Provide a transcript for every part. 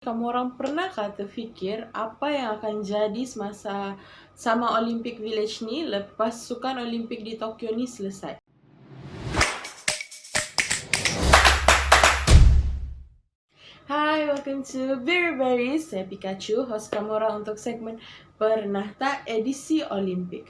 Kamu orang pernahkah terfikir apa yang akan jadi semasa Sama Olympic Village ni lepas Sukan Olimpik di Tokyo ni selesai? Hai, welcome to Very Berries. Saya Pikachu, host kamu orang untuk segmen Pernah Tak edisi Olimpik.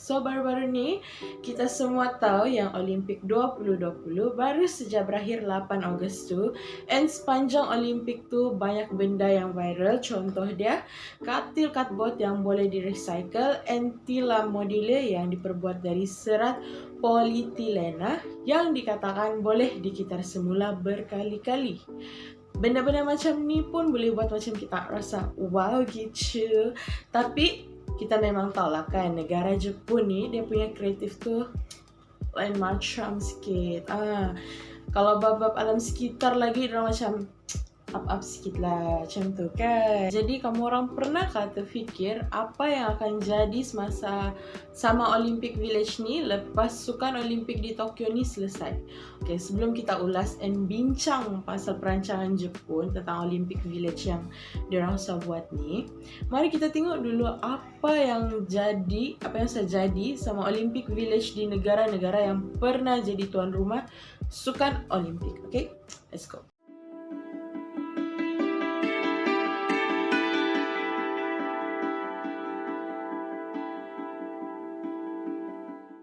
So, baru-baru ni kita semua tahu yang Olimpik 2020 baru saja berakhir 8 Ogos tu. And sepanjang Olimpik tu banyak benda yang viral. Contoh dia, katil cardboard yang boleh di-recycle and tilam modular yang diperbuat dari serat polietilena yang dikatakan boleh dikitar semula berkali-kali. Benda-benda macam ni pun boleh buat macam kita rasa wow gitu. Tapi kita memang tahu lah kan, negara Jepun ni dia punya kreatif tu lain macam sikit. Kalau bab-bab alam sekitar lagi dia macam up sikit lah macam tu kan. Jadi kamu orang pernahkah terfikir apa yang akan jadi semasa Sama Olympic Village ni lepas Sukan Olimpik di Tokyo ni selesai? Okay, sebelum kita ulas and bincang pasal perancangan Jepun tentang Olympic Village yang diorang sudah buat ni, mari kita tengok dulu apa yang sudah jadi sama Olympic Village di negara-negara yang pernah jadi tuan rumah Sukan Olimpik. Okay, let's go.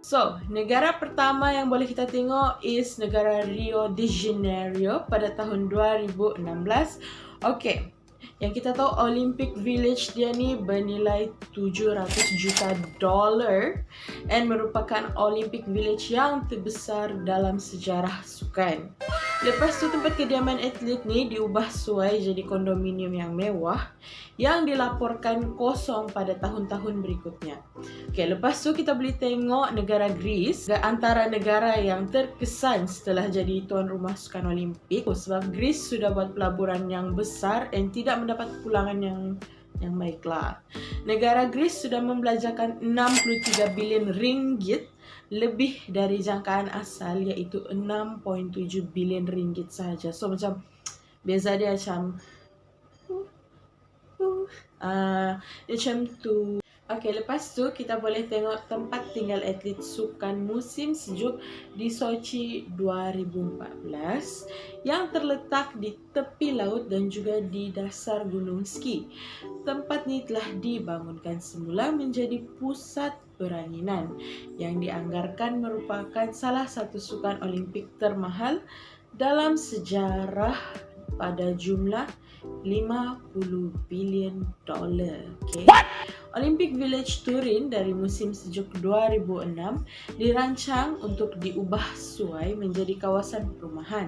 So, negara pertama yang boleh kita tengok is negara Rio de Janeiro pada tahun 2016. Okay, yang kita tahu Olympic Village dia ni bernilai $700 juta and merupakan Olympic Village yang terbesar dalam sejarah sukan. Lepas tu tempat kediaman atlet ni diubah suai jadi kondominium yang mewah yang dilaporkan kosong pada tahun-tahun berikutnya. Okay, lepas tu kita boleh tengok negara Greece, antara negara yang terkesan setelah jadi tuan rumah Sukan Olimpik sebab Greece sudah buat pelaburan yang besar dan tidak mendapat pulangan yang baiklah. Negara Greece sudah membelanjakan 63 bilion ringgit lebih dari jangkaan asal iaitu 6.7 bilion ringgit sahaja. So macam beza dia macam macam tu. Okay, lepas tu kita boleh tengok tempat tinggal atlet sukan musim sejuk di Sochi 2014 yang terletak di tepi laut dan juga di dasar gunung ski. Tempat ni telah dibangunkan semula menjadi pusat peranginan yang dianggarkan merupakan salah satu sukan Olimpik termahal dalam sejarah pada jumlah $50 bilion. Okay. Olympic Village Turin dari musim sejuk 2006 dirancang untuk diubah suai menjadi kawasan perumahan.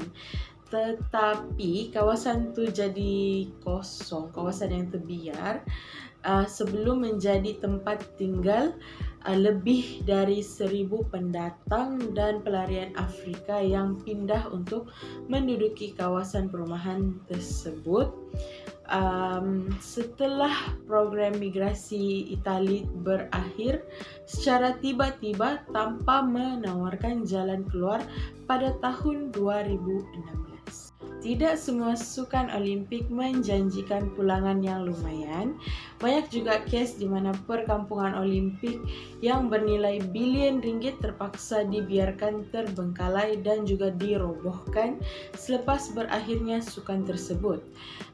Tetapi kawasan tu jadi kosong, kawasan yang terbiar sebelum menjadi tempat tinggal lebih dari 1,000 pendatang dan pelarian Afrika yang pindah untuk menduduki kawasan perumahan tersebut. Setelah program migrasi Itali berakhir secara tiba-tiba tanpa menawarkan jalan keluar pada tahun 2016. Tidak semua sukan Olimpik menjanjikan pulangan yang lumayan. Banyak juga kes di mana perkampungan Olimpik yang bernilai bilion ringgit terpaksa dibiarkan terbengkalai dan juga dirobohkan selepas berakhirnya sukan tersebut.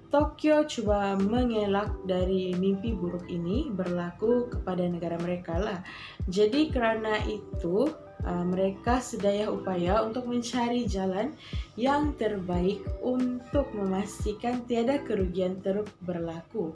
Tokyo cuba mengelak dari mimpi buruk ini berlaku kepada negara mereka lah. Jadi kerana itu mereka sedaya upaya untuk mencari jalan yang terbaik untuk memastikan tiada kerugian teruk berlaku.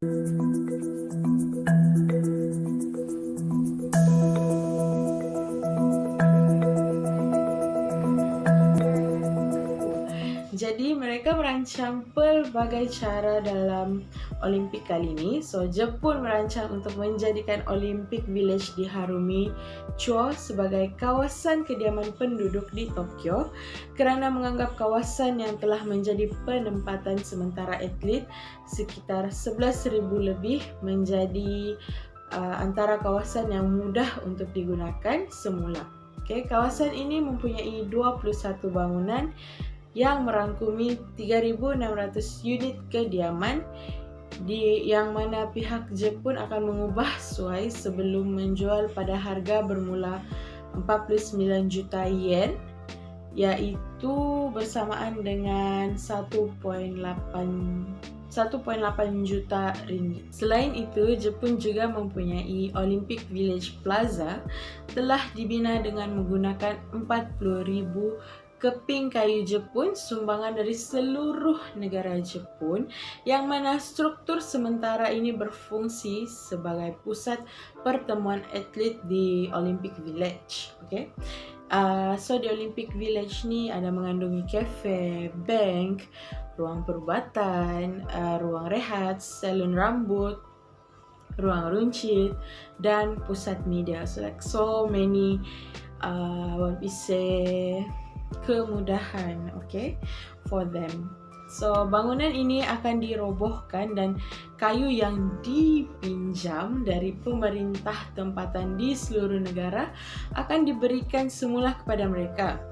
Jadi mereka merancang pelbagai cara dalam Olimpik kali ini. So Jepun merancang untuk menjadikan Olympic Village di Harumi Chuo sebagai kawasan kediaman penduduk di Tokyo kerana menganggap kawasan yang telah menjadi penempatan sementara atlet sekitar 11,000 lebih menjadi antara kawasan yang mudah untuk digunakan semula. Okay, kawasan ini mempunyai 21 bangunan yang merangkumi 3.600 unit kediaman yang mana pihak Jepun akan mengubah suai sebelum menjual pada harga bermula 49 juta yen, yaitu bersamaan dengan 1.8 juta ringgit. Selain itu, Jepun juga mempunyai Olympic Village Plaza telah dibina dengan menggunakan 40,000 keping kayu Jepun sumbangan dari seluruh negara Jepun, yang mana struktur sementara ini berfungsi sebagai pusat pertemuan atlet di Olympic Village. Okay? So di Olympic Village ni ada mengandungi kafe, bank, ruang perubatan, ruang rehat, salon rambut, ruang runcit, dan pusat media. So like so many what we say kemudahan, okay, for them. So bangunan ini akan dirobohkan dan kayu yang dipinjam dari pemerintah tempatan di seluruh negara akan diberikan semula kepada mereka.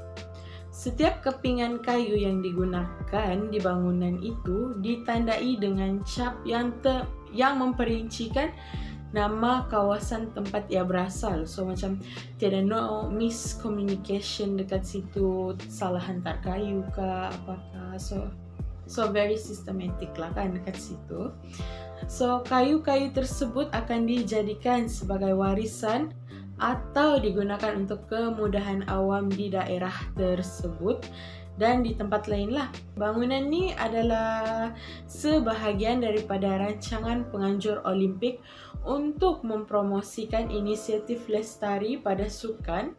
Setiap kepingan kayu yang digunakan di bangunan itu ditandai dengan cap yang memperincikan nama kawasan tempat ia berasal. So macam tiada no miscommunication dekat situ, salah hantar kayu ke apakah. So very systematic lah kan dekat situ. So kayu-kayu tersebut akan dijadikan sebagai warisan atau digunakan untuk kemudahan awam di daerah tersebut dan di tempat lain lah. Bangunan ni adalah sebahagian daripada rancangan penganjur Olimpik untuk mempromosikan inisiatif lestari pada sukan.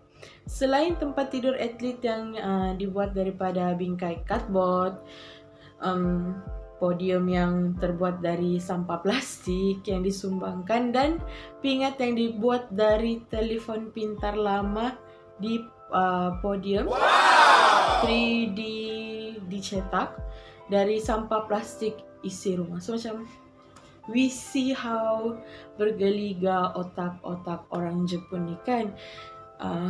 Selain tempat tidur atlet yang dibuat daripada bingkai cardboard, podium yang terbuat dari sampah plastik yang disumbangkan, dan pingat yang dibuat dari telefon pintar lama di podium 3D dicetak dari sampah plastik isi rumah. So macam we see how bergeliga otak-otak orang Jepun ni kan.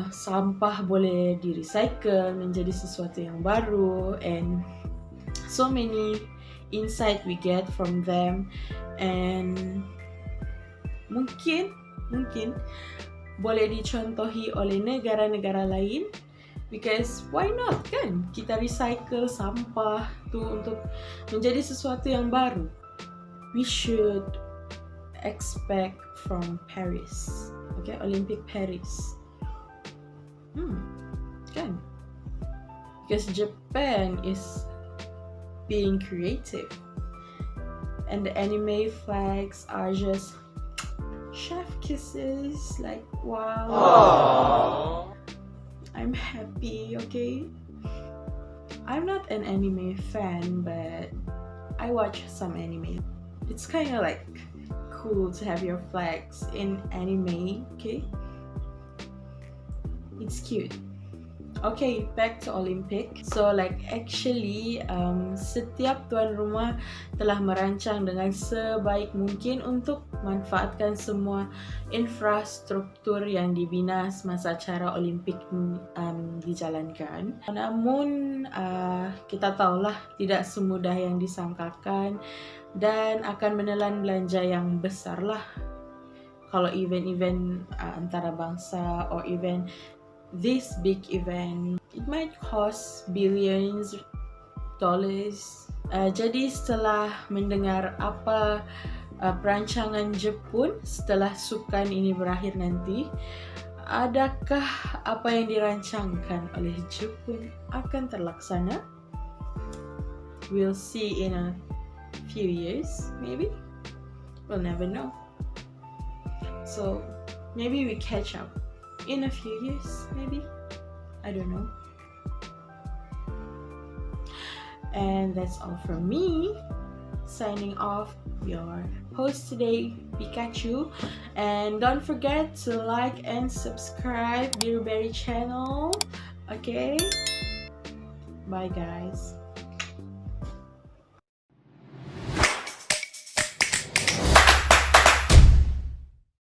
Sampah boleh di-recycle menjadi sesuatu yang baru, and so many insight we get from them, and mungkin boleh dicontohi oleh negara-negara lain, because why not kan, kita recycle sampah tu untuk menjadi sesuatu yang baru. We should expect from Paris, okay, Olympic Paris. Kan? Because Japan is being creative, and the anime flags are just chef kisses. Like wow. Aww. I'm happy. Okay, I'm not an anime fan, but I watch some anime. It's kind of like cool to have your flags in anime. Okay, it's cute. Okay, back to Olympic. So like actually setiap tuan rumah telah merancang dengan sebaik mungkin untuk manfaatkan semua infrastruktur yang dibina semasa acara Olimpik dijalankan. Namun kita tahulah tidak semudah yang disangkakan dan akan menelan belanja yang besar lah kalau event-event antarabangsa or event this big event. It might cost billions dollars. Jadi setelah mendengar apa perancangan Jepun setelah sukan ini berakhir nanti, adakah apa yang dirancangkan oleh Jepun akan terlaksana? We'll see in a few years, maybe. We'll never know. So maybe we catch up in a few years, maybe. I don't know. And that's all from me. Signing off, your host today, Pikachu. And don't forget to like and subscribe Biruberry channel. Okay? Bye guys.